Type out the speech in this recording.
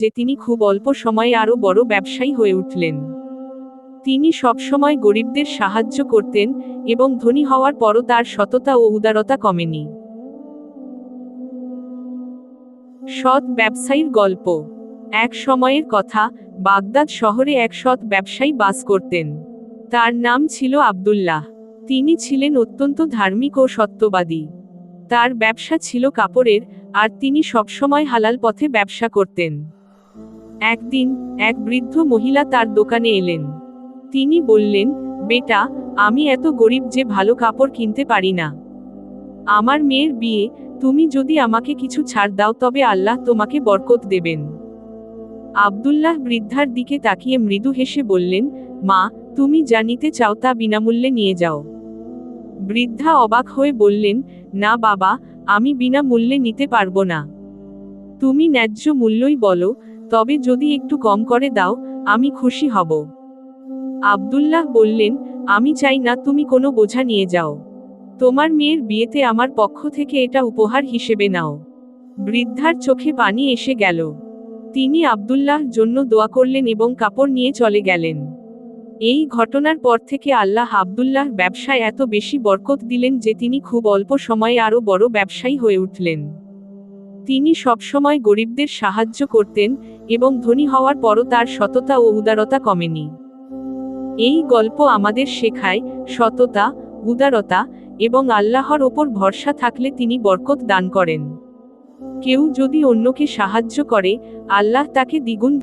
যে তিনি খুব অল্প সময়ে আরও বড় ব্যবসায়ী হয়ে উঠলেন। তিনি সবসময় গরিবদের সাহায্য করতেন এবং ধনী হওয়ার পরও তার সততা ও উদারতা কমেনি। সৎ ব্যবসায়ীর গল্প। এক সময়ের কথা, বাগদাদ শহরে এক সৎ ব্যবসায়ী বাস করতেন। তার নাম ছিল আব্দুল্লাহ। তিনি ছিলেন অত্যন্ত ধার্মিক ও সত্যবাদী। তার ব্যবসা ছিল কাপড়ের, আর তিনি সবসময় হালাল পথে ব্যবসা করতেন। একদিন এক বৃদ্ধ মহিলা তার দোকানে এলেন। তিনি বললেন, বেটা, আমি এত গরিব যে ভালো কাপড় কিনতে পারি না। আমার মেয়ের বিয়ে, তুমি যদি আমাকে কিছু ছাড় দাও তবে আল্লাহ তোমাকে বরকত দেবেন। আব্দুল্লাহ বৃদ্ধার দিকে তাকিয়ে মৃদু হেসে বললেন, মা, তুমি যা নিতে চাও তা বিনামূল্যে নিয়ে যাও। বৃদ্ধা অবাক হয়ে বললেন, না বাবা, আমি বিনামূল্যে নিতে পারবো না। তুমি ন্যায্য মূল্যই বলো, তবে যদি একটু কম করে দাও, আমি খুশি হব। আব্দুল্লাহ বললেন, আমি চাই না তুমি কোনো বোঝা নিয়ে যাও। তোমার মেয়ের বিয়েতে আমার পক্ষ থেকে এটা উপহার হিসেবে নাও। বৃদ্ধার চোখে পানি এসে গেল। তিনি আব্দুল্লাহর জন্য দোয়া করলেন এবং কাপড় নিয়ে চলে গেলেন। এই ঘটনার পর থেকে আল্লাহ আব্দুল্লাহর ব্যবসায় এত বেশি বরকত দিলেন যে তিনি খুব অল্প সময়ে আরও বড় ব্যবসায়ী হয়ে উঠলেন। তিনি সবসময় গরিবদের সাহায্য করতেন এবং ধনী হওয়ার পরও তার সততা ও উদারতা কমেনি। এই গল্প আমাদের শেখায়, সততা, উদারতা এবং আল্লাহর ওপর ভরসা থাকলে তিনি বরকত দান করেন। কেউ যদি অন্যকে সাহায্য করে, আল্লাহ তাকে দ্বিগুণ